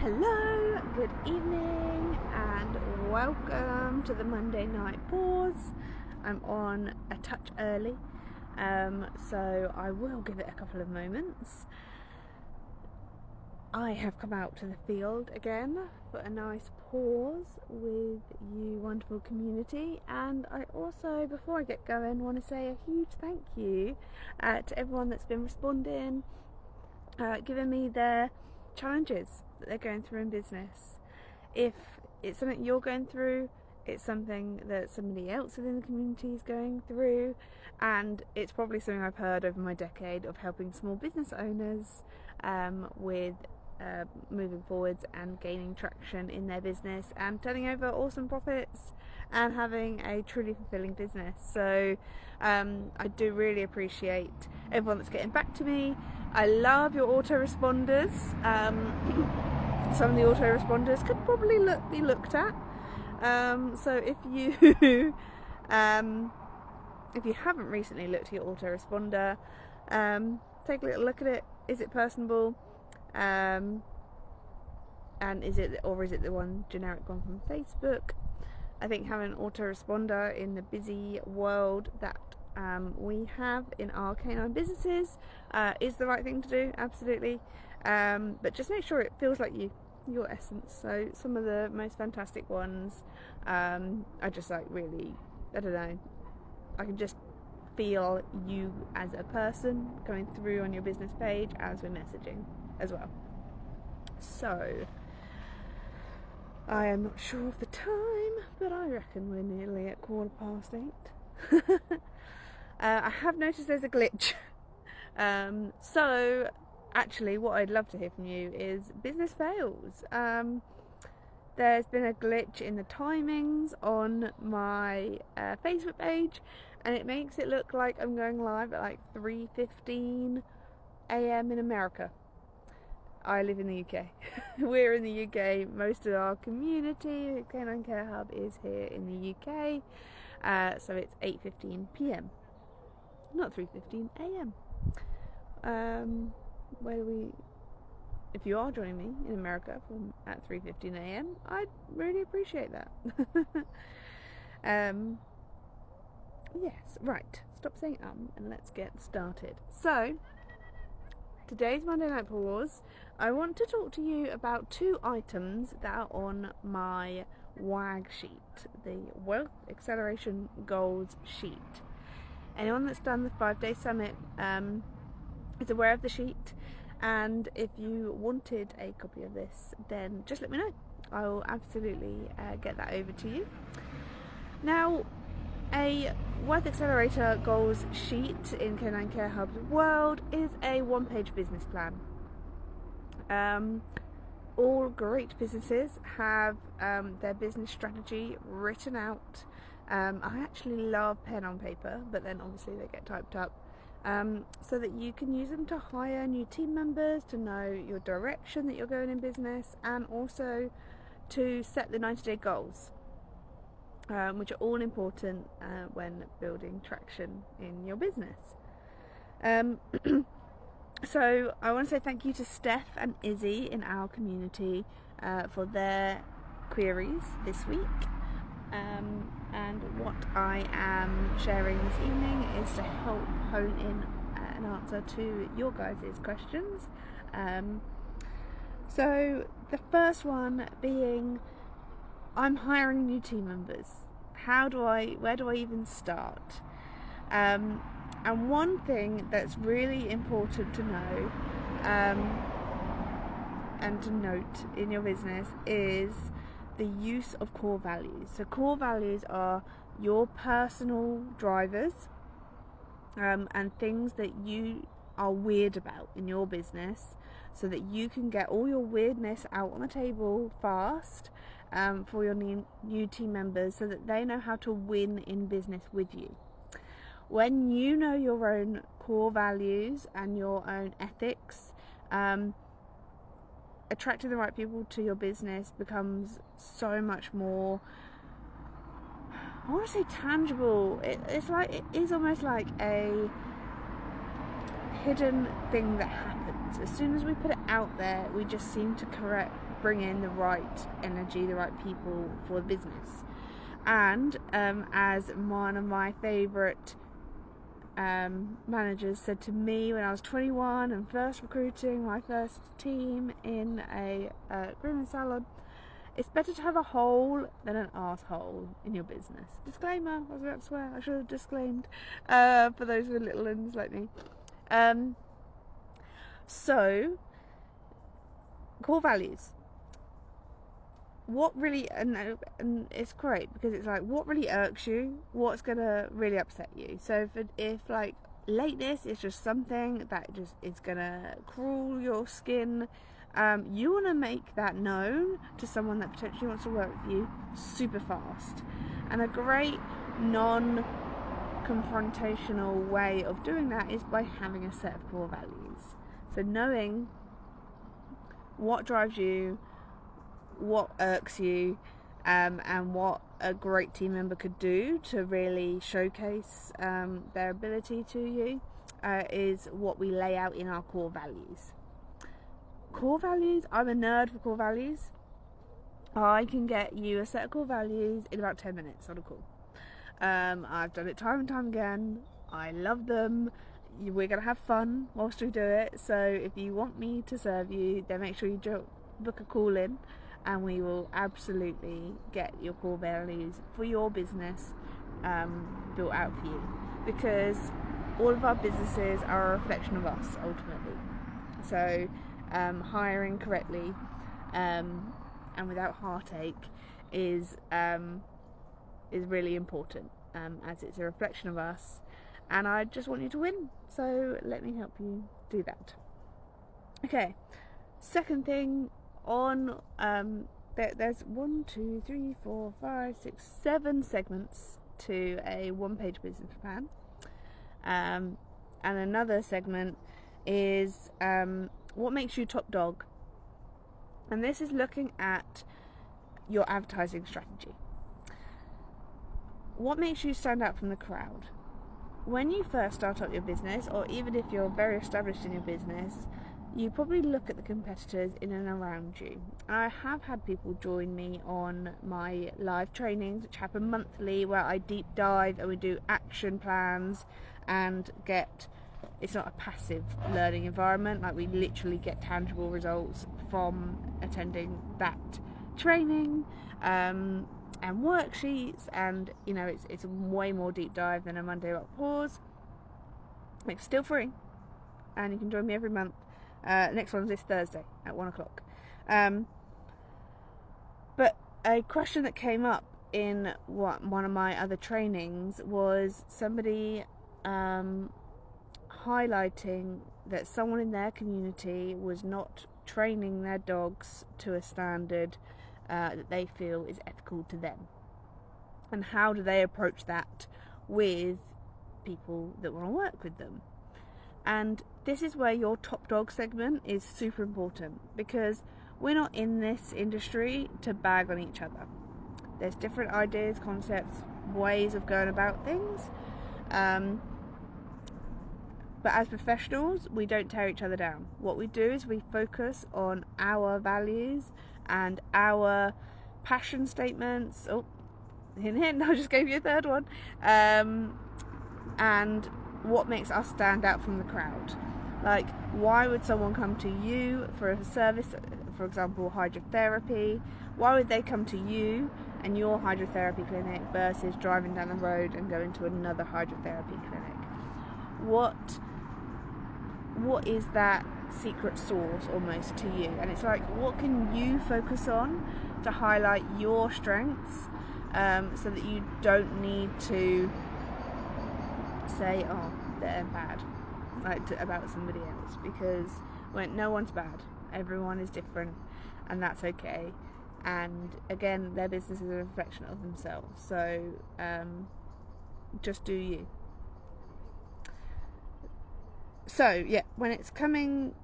Hello, good evening, and welcome to the Monday Night Paws. I'm on a touch early, so I will give it a couple of moments. I have come out to the field again for a nice pause with you wonderful community, and I also, before I get going, want to say a huge thank you to everyone that's been responding, giving me their challenges that they're going through in business. If it's something you're going through, it's something that somebody else within the community is going through, and it's probably something I've heard over my decade of helping small business owners with moving forwards and gaining traction in their business and turning over awesome profits and having a truly fulfilling business. So I do really appreciate everyone that's getting back to me. I love your autoresponders. Some of the autoresponders could probably be looked at. So if you if you haven't recently looked at your autoresponder, take a little look at it. Is it personable? And is it the one generic one from Facebook? I think having an autoresponder in the busy world that we have in our canine businesses is the right thing to do, absolutely. But just make sure it feels like your essence. So some of the most fantastic ones are just like really, I don't know, I can just feel you as a person going through on your business page as we're messaging as well. So I am not sure of the time, but I reckon we're nearly at 8:15. I have noticed there's a glitch. So actually what I'd love to hear from you is business fails. There's been a glitch in the timings on my Facebook page, and it makes it look like I'm going live at like 3:15 AM in America. I live in the UK. We're in the UK. Most of our community, Canine Care Hub, is here in the UK. So it's 8:15 PM, not 3:15 AM. If you are joining me in America at 3:15 AM, I'd really appreciate that. Yes, right. Stop saying and let's get started. So today's Monday Night Paws, I want to talk to you about two items that are on my WAG sheet, the Wealth Acceleration Goals sheet. Anyone that's done the 5-day summit is aware of the sheet, and if you wanted a copy of this, then just let me know. I will absolutely get that over to you. Now, a Wealth Accelerator Goals sheet in Canine Care Hub's world is a one-page business plan. All great businesses have their business strategy written out. I actually love pen on paper, but then obviously they get typed up, so that you can use them to hire new team members, to know your direction that you're going in business, and also to set the 90-day goals, which are all important when building traction in your business. So I want to say thank you to Steph and Izzie in our community for their queries this week. And what I am sharing this evening is to help hone in an answer to your guys' questions. So the first one being, I'm hiring new team members. Where do I even start? And one thing that's really important to know and to note in your business is the use of core values. So core values are your personal drivers and things that you are weird about in your business, so that you can get all your weirdness out on the table fast for your new team members, so that they know how to win in business with you. When you know your own core values and your own ethics, attracting the right people to your business becomes so much more, I want to say tangible. It is almost like a hidden thing that happens. So as soon as we put it out there, we just seem to bring in the right energy, the right people for the business. And as one of my favourite managers said to me when I was 21 and first recruiting my first team in a grooming salon, it's better to have a hole than an arsehole in your business. Disclaimer, I was about to swear, I should have disclaimed, for those with little ones like me. So, core values. What really, and it's great because it's like, what really irks you? What's gonna really upset you? So if like lateness is just something that just is gonna crawl your skin, you want to make that known to someone that potentially wants to work with you super fast. And a great non-confrontational way of doing that is by having a set of core values. So knowing what drives you, what irks you, and what a great team member could do to really showcase their ability to you is what we lay out in our core values. Core values, I'm a nerd for core values. I can get you a set of core values in about 10 minutes on a call. I've done it time and time again. I love them. We're going to have fun whilst we do it. So if you want me to serve you, then make sure you book a call in, and we will absolutely get your core values for your business built out for you, because all of our businesses are a reflection of us ultimately. So hiring correctly and without heartache is really important, as it's a reflection of us, and I just want you to win, so let me help you do that. Okay, second thing on there's 7 segments to a one-page business plan, and another segment is what makes you top dog, and this is looking at your advertising strategy. What makes you stand out from the crowd? When you first start up your business, or even if you're very established in your business, you probably look at the competitors in and around you. I have had people join me on my live trainings, which happen monthly, where I deep dive and we do action plans and it's not a passive learning environment, like we literally get tangible results from attending that training, and worksheets, and you know, it's way more deep dive than a Monday Night Paws. It's still free, and you can join me every month. Next one's this Thursday at 1 o'clock. But a question that came up in one of my other trainings was somebody highlighting that someone in their community was not training their dogs to a standard that they feel is ethical to them, and how do they approach that with people that want to work with them. And this is where your top dog segment is super important, because we're not in this industry to bag on each other. There's different ideas, concepts, ways of going about things, but as professionals we don't tear each other down. What we do is we focus on our values and our passion statements. Oh, hint, I just gave you a third one. And what makes us stand out from the crowd. Like, why would someone come to you for a service, for example hydrotherapy? Why would they come to you and your hydrotherapy clinic versus driving down the road and going to another hydrotherapy clinic? What is that secret sauce almost to you? And it's like, what can you focus on to highlight your strengths, so that you don't need to say, oh, they're bad, like about somebody else, because no one's bad, everyone is different, and that's okay. And again, their business is a reflection of themselves, so just do you. So yeah, when it's coming,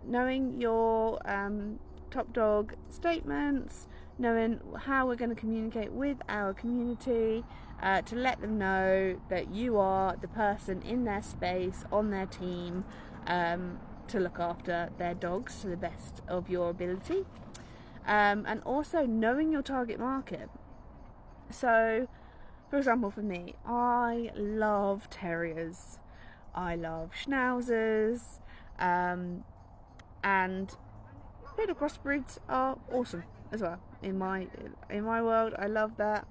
knowing your top dog statements, knowing how we're going to communicate with our community to let them know that you are the person in their space, on their team, to look after their dogs to the best of your ability. And also knowing your target market. So, for example, for me, I love terriers, I love schnauzers, and poodle crossbreeds are awesome as well. In my world, I love that.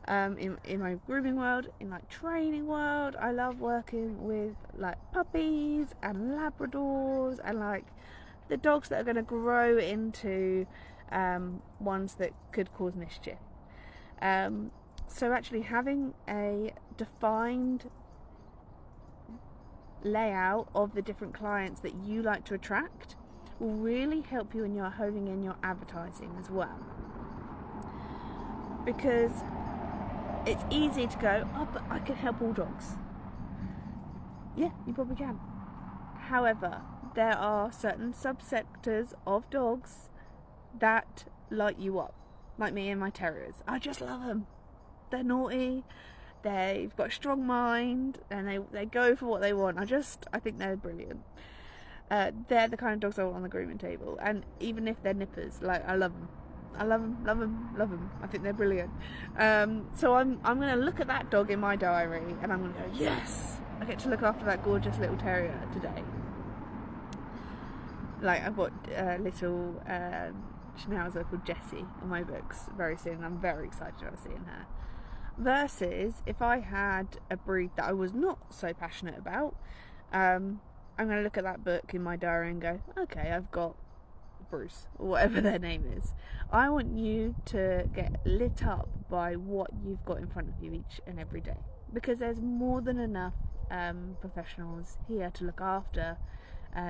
In my grooming world, in my training world, I love working with like puppies and Labradors and like the dogs that are going to grow into ones that could cause mischief. So actually having a defined layout of the different clients that you like to attract will really help you when you're honing in your advertising as well. Because it's easy to go, oh, but I can help all dogs. Yeah, you probably can. However, there are certain subsectors of dogs that light you up, like me and my terriers. I just love them. They're naughty, they've got a strong mind, and they go for what they want. I think they're brilliant. They're the kind of dogs I want on the grooming table, and even if they're nippers, like I love them. I love them. I think they're brilliant. So I'm going to look at that dog in my diary, and I'm going to go, yes, I get to look after that gorgeous little terrier today. Like I've got a little schnauzer called Jessie in my books very soon. I'm very excited about seeing her. Versus if I had a breed that I was not so passionate about, I'm going to look at that book in my diary and go, okay, I've got Bruce, or whatever their name is. I want you to get lit up by what you've got in front of you each and every day, because there's more than enough professionals here to look after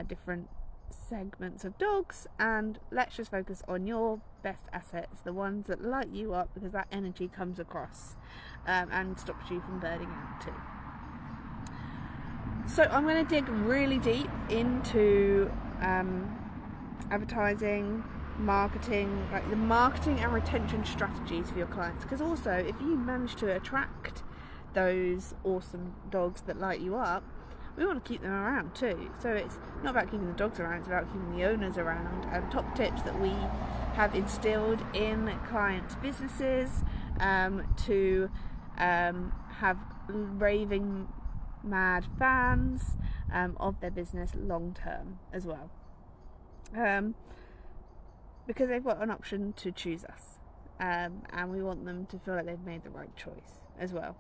different segments of dogs, and let's just focus on your best assets, the ones that light you up, because that energy comes across and stops you from burning out too. So I'm going to dig really deep into advertising, marketing, like the marketing and retention strategies for your clients, because also if you manage to attract those awesome dogs that light you up, we want to keep them around too. So it's not about keeping the dogs around, it's about keeping the owners around. And top tips that we have instilled in clients' businesses to have raving mad fans of their business long term as well, because they've got an option to choose us, and we want them to feel like they've made the right choice as well.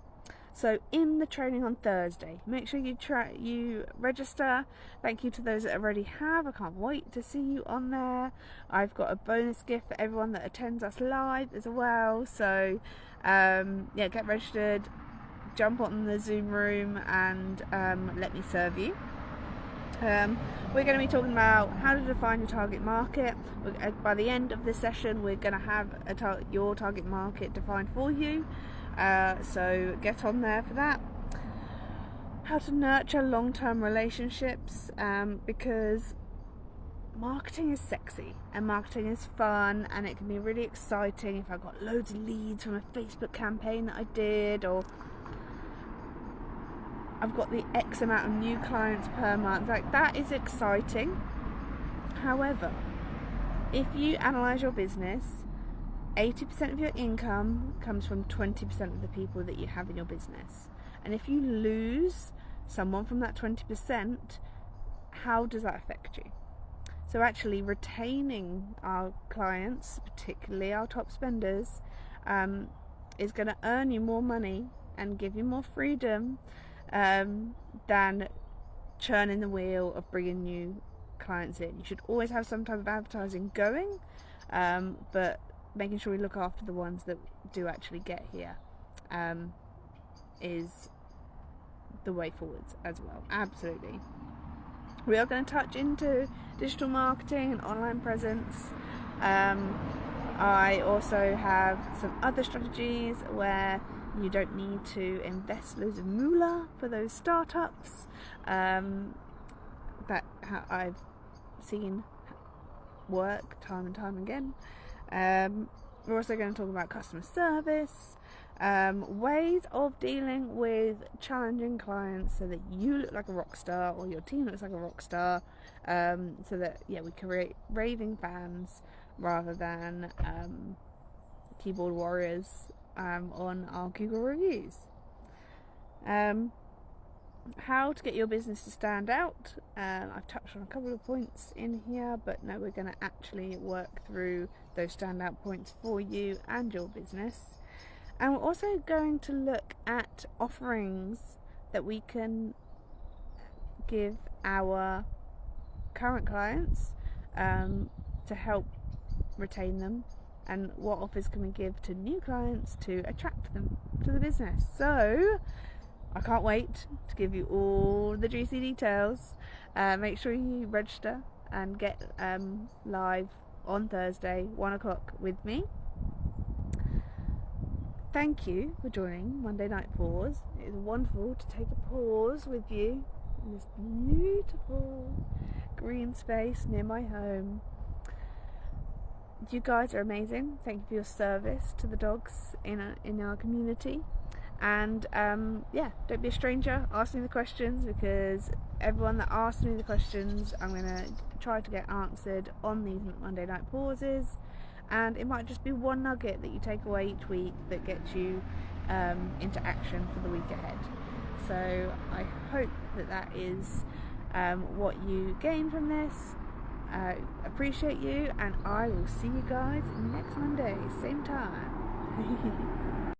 So in the training on Thursday, make sure you register. Thank you to those that already have. I can't wait to see you on there. I've got a bonus gift for everyone that attends us live as well. So yeah, get registered, jump on the Zoom room, and let me serve you. We're going to be talking about how to define your target market. By the end of this session, we're going to have your target market defined for you. So get on there for that. How to nurture long-term relationships, because marketing is sexy and marketing is fun, and it can be really exciting if I've got loads of leads from a Facebook campaign that I did, or I've got the X amount of new clients per month. Like, that is exciting. However, if you analyse your business, 80% of your income comes from 20% of the people that you have in your business. And if you lose someone from that 20%, how does that affect you? So actually retaining our clients, particularly our top spenders, is going to earn you more money and give you more freedom than churning the wheel of bringing new clients in. You should always have some type of advertising going, but making sure we look after the ones that do actually get here is the way forwards as well. Absolutely. We are going to touch into digital marketing and online presence. I also have some other strategies where you don't need to invest loads of moolah for those startups that I've seen work time and time again. We're also going to talk about customer service, ways of dealing with challenging clients so that you look like a rock star or your team looks like a rock star, so that we create raving fans rather than keyboard warriors on our Google reviews. How to get your business to stand out. I've touched on a couple of points in here, but no, we're going to actually work through those standout points for you and your business. And we're also going to look at offerings that we can give our current clients to help retain them, and what offers can we give to new clients to attract them to the business. So I can't wait to give you all the juicy details. Make sure you register and get live on Thursday 1 o'clock with me. Thank you for joining Monday Night Paws. It is wonderful to take a pause with you in this beautiful green space near my home. You guys are amazing. Thank you for your service to the dogs in our community. And don't be a stranger. Ask me the questions, because everyone that asks me the questions, I'm going to try to get answered on these Monday Night Pauses. And it might just be one nugget that you take away each week that gets you into action for the week ahead. So I hope that is what you gain from this. Appreciate you, and I will see you guys next Monday, same time.